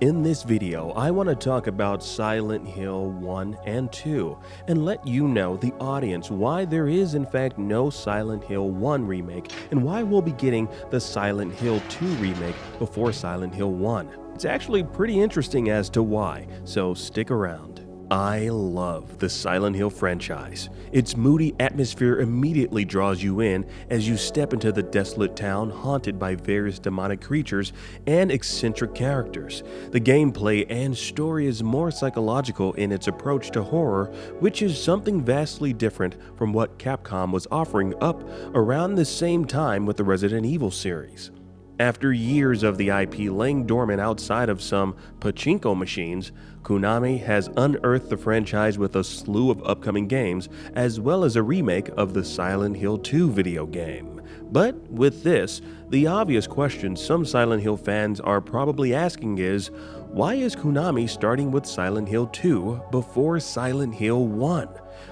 In this video, I want to talk about Silent Hill 1 and 2 and let you know, the audience, why there is in fact no Silent Hill 1 remake and why we'll be getting the Silent Hill 2 remake before Silent Hill 1. It's actually pretty interesting as to why, so stick around. I love the Silent Hill franchise. Its moody atmosphere immediately draws you in as you step into the desolate town haunted by various demonic creatures and eccentric characters. The gameplay and story is more psychological in its approach to horror, which is something vastly different from what Capcom was offering up around the same time with the Resident Evil series. After years of the IP laying dormant outside of some pachinko machines, Konami has unearthed the franchise with a slew of upcoming games, as well as a remake of the Silent Hill 2 video game. But with this, the obvious question some Silent Hill fans are probably asking is, why is Konami starting with Silent Hill 2 before Silent Hill 1?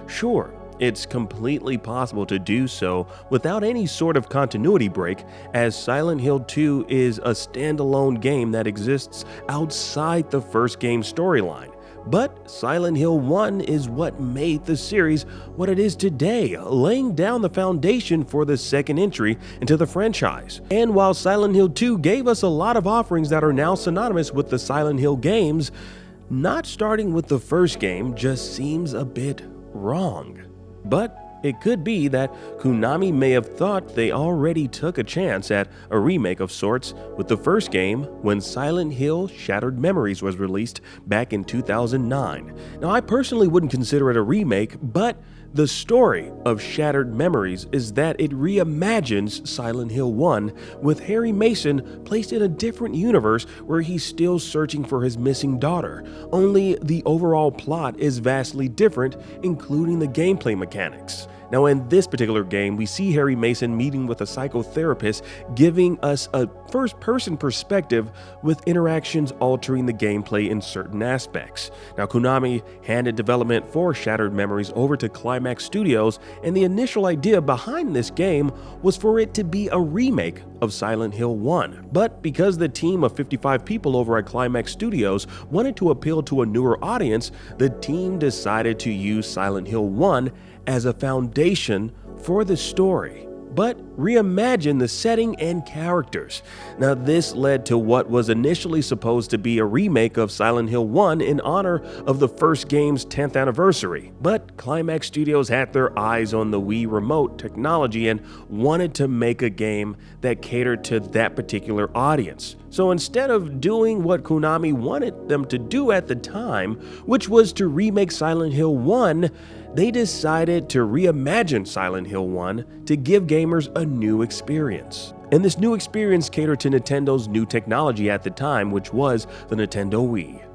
Sure, it's completely possible to do so without any sort of continuity break, as Silent Hill 2 is a standalone game that exists outside the first game's storyline. But Silent Hill 1 is what made the series what it is today, laying down the foundation for the second entry into the franchise. And while Silent Hill 2 gave us a lot of offerings that are now synonymous with the Silent Hill games, not starting with the first game just seems a bit wrong. But it could be that Konami may have thought they already took a chance at a remake of sorts with the first game when Silent Hill Shattered Memories was released back in 2009. Now, I personally wouldn't consider it a remake, but the story of Shattered Memories is that it reimagines Silent Hill 1 with Harry Mason placed in a different universe where he's still searching for his missing daughter. Only the overall plot is vastly different, including the gameplay mechanics. Now, in this particular game, we see Harry Mason meeting with a psychotherapist, giving us a first-person perspective with interactions altering the gameplay in certain aspects. Now, Konami handed development for Shattered Memories over to Climax Studios, and the initial idea behind this game was for it to be a remake of Silent Hill 1. But because the team of 55 people over at Climax Studios wanted to appeal to a newer audience, the team decided to use Silent Hill 1 as a foundation for the story, but reimagine the setting and characters. Now, this led to what was initially supposed to be a remake of Silent Hill 1 in honor of the first game's 10th anniversary, but Climax Studios had their eyes on the Wii remote technology and wanted to make a game that catered to that particular audience. So instead of doing what Konami wanted them to do at the time, which was to remake Silent Hill 1, they decided to reimagine Silent Hill 1 to give gamers a new experience. And this new experience catered to Nintendo's new technology at the time, which was the Nintendo Wii.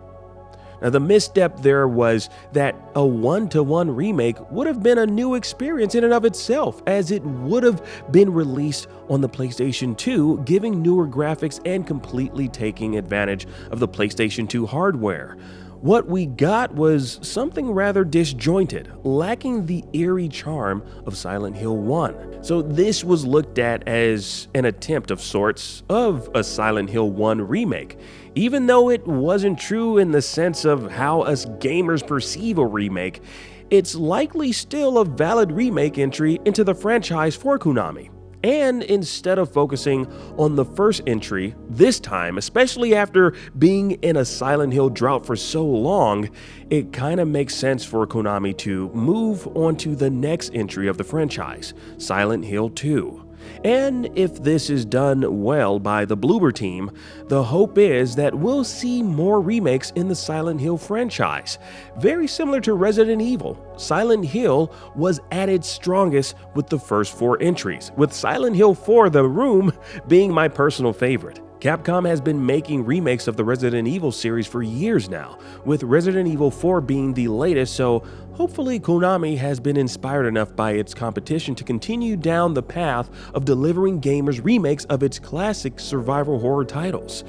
Now, the misstep there was that a one-to-one remake would have been a new experience in and of itself, as it would have been released on the PlayStation 2, giving newer graphics and completely taking advantage of the PlayStation 2 hardware. What we got was something rather disjointed, lacking the eerie charm of Silent Hill 1. So this was looked at as an attempt of sorts of a Silent Hill 1 remake, even though it wasn't true in the sense of how us gamers perceive a remake. It's likely still a valid remake entry into the franchise for Konami. And instead of focusing on the first entry this time, especially after being in a Silent Hill drought for so long, it kind of makes sense for Konami to move on to the next entry of the franchise, Silent Hill 2. And if this is done well by the Bloober team, the hope is that we'll see more remakes in the Silent Hill franchise. Very similar to Resident Evil, Silent Hill was at its strongest with the first 4 entries, with Silent Hill 4: The Room being my personal favorite. Capcom has been making remakes of the Resident Evil series for years now, with Resident Evil 4 being the latest, so hopefully Konami has been inspired enough by its competition to continue down the path of delivering gamers remakes of its classic survival horror titles.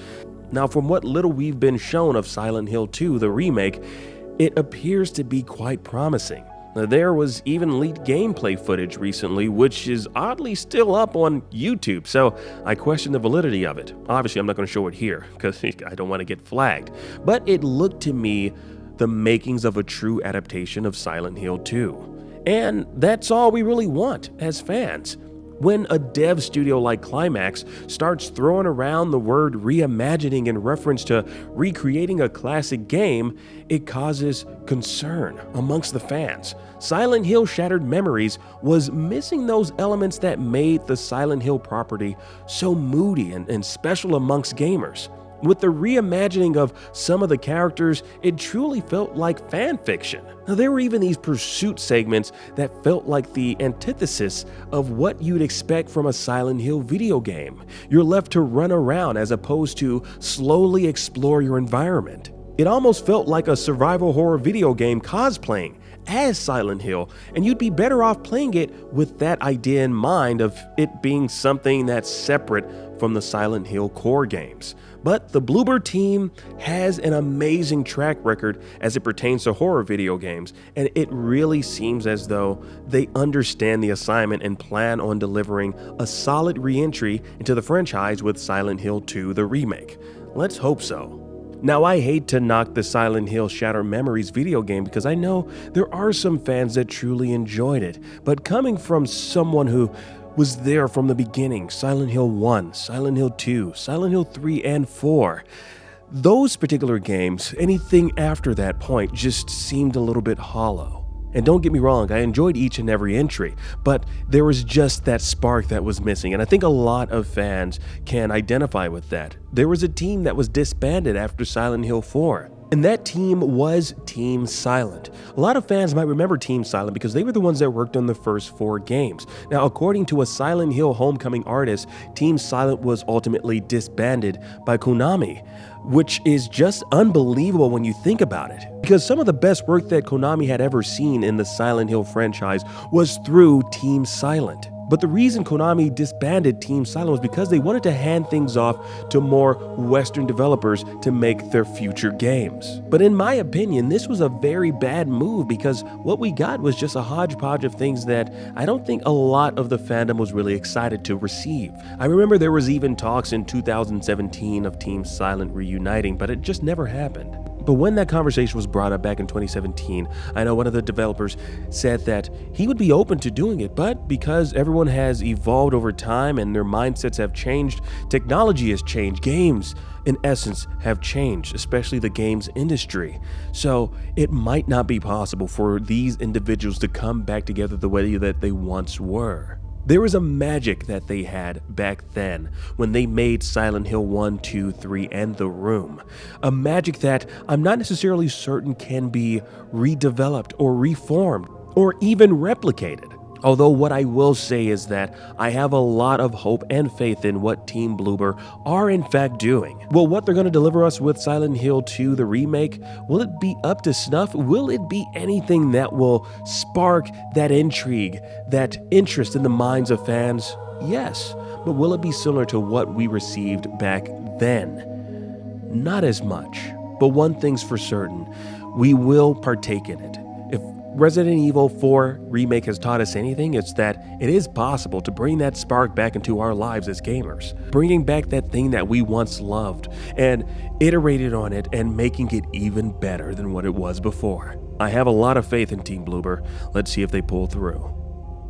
Now, from what little we've been shown of Silent Hill 2, the remake, it appears to be quite promising. There was even leaked gameplay footage recently, which is oddly still up on YouTube, so I question the validity of it. Obviously, I'm not going to show it here, because I don't want to get flagged. But it looked to me the makings of a true adaptation of Silent Hill 2. And that's all we really want as fans. When a dev studio like Climax starts throwing around the word reimagining in reference to recreating a classic game, it causes concern amongst the fans. Silent Hill Shattered Memories was missing those elements that made the Silent Hill property so moody and special amongst gamers. With the reimagining of some of the characters, it truly felt like fan fiction. Now, there were even these pursuit segments that felt like the antithesis of what you'd expect from a Silent Hill video game. You're left to run around as opposed to slowly explore your environment. It almost felt like a survival horror video game cosplaying as Silent Hill, and you'd be better off playing it with that idea in mind of it being something that's separate from the Silent Hill core games. But the Bloober team has an amazing track record as it pertains to horror video games, and it really seems as though they understand the assignment and plan on delivering a solid re-entry into the franchise with Silent Hill 2: The Remake. Let's hope so. Now, I hate to knock the Silent Hill Shattered Memories video game because I know there are some fans that truly enjoyed it, but coming from someone who was there from the beginning, Silent Hill 1, Silent Hill 2, Silent Hill 3, and 4, those particular games, anything after that point just seemed a little bit hollow. And don't get me wrong, I enjoyed each and every entry, but there was just that spark that was missing, and I think a lot of fans can identify with that. There was a team that was disbanded after Silent Hill 4, and that team was Team Silent. A lot of fans might remember Team Silent because they were the ones that worked on the first 4 games. Now, according to a Silent Hill Homecoming artist, Team Silent was ultimately disbanded by Konami, which is just unbelievable when you think about it. Because some of the best work that Konami had ever seen in the Silent Hill franchise was through Team Silent. But the reason Konami disbanded Team Silent was because they wanted to hand things off to more Western developers to make their future games. But in my opinion, this was a very bad move because what we got was just a hodgepodge of things that I don't think a lot of the fandom was really excited to receive. I remember there was even talks in 2017 of Team Silent reuniting, but it just never happened. But when that conversation was brought up back in 2017, I know one of the developers said that he would be open to doing it, but because everyone has evolved over time and their mindsets have changed, technology has changed, games in essence have changed, especially the games industry. So it might not be possible for these individuals to come back together the way that they once were. There was a magic that they had back then when they made Silent Hill 1, 2, 3, and The Room. A magic that I'm not necessarily certain can be redeveloped or reformed or even replicated. Although what I will say is that I have a lot of hope and faith in what Team Bloober are in fact doing. Will what they're going to deliver us with Silent Hill 2, the remake, will it be up to snuff? Will it be anything that will spark that intrigue, that interest in the minds of fans? Yes, but will it be similar to what we received back then? Not as much, but one thing's for certain, we will partake in it. If Resident Evil 4 Remake has taught us anything, it's that it is possible to bring that spark back into our lives as gamers, bringing back that thing that we once loved and iterated on it and making it even better than what it was before. I have a lot of faith in Team Bloober. Let's see if they pull through.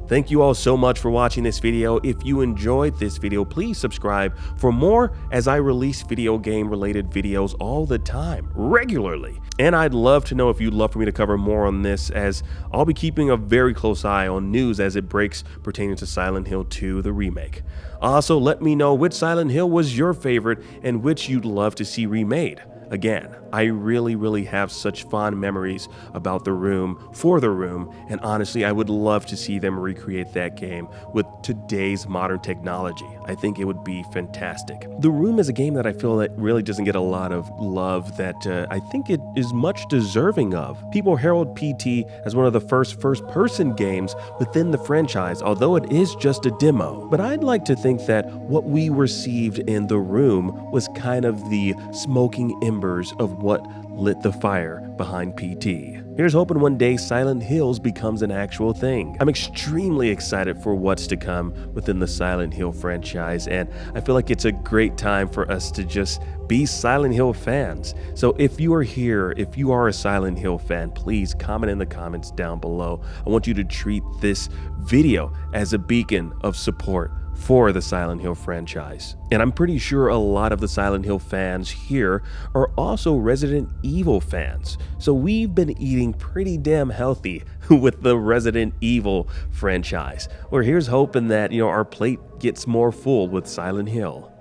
Thank you all so much for watching this video. If you enjoyed this video, please subscribe for more as I release video game related videos all the time, regularly. And I'd love to know if you'd love for me to cover more on this, as I'll be keeping a very close eye on news as it breaks pertaining to Silent Hill 2, the remake. Also, let me know which Silent Hill was your favorite and which you'd love to see remade. Again, I really have such fond memories about The Room, for The Room, and honestly, I would love to see them recreate that game with today's modern technology. I think it would be fantastic. The Room is a game that I feel that really doesn't get a lot of love that I think it is much deserving of. People herald PT as one of the first-person games within the franchise, although it is just a demo. But I'd like to think that what we received in The Room was kind of the smoking embers of what lit the fire behind PT. Here's hoping one day Silent Hills becomes an actual thing. I'm extremely excited for what's to come within the Silent Hill franchise, and I feel like it's a great time for us to just be Silent Hill fans. So if you are here, if you are a Silent Hill fan, please comment in the comments down below. I want you to treat this video as a beacon of support for the Silent Hill franchise. And I'm pretty sure a lot of the Silent Hill fans here are also Resident Evil fans. So we've been eating pretty damn healthy with the Resident Evil franchise. Or here's hoping that, our plate gets more full with Silent Hill.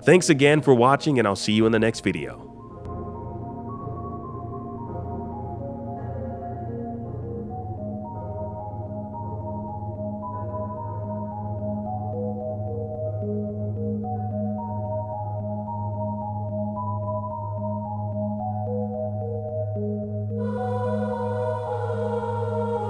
Thanks again for watching, and I'll see you in the next video.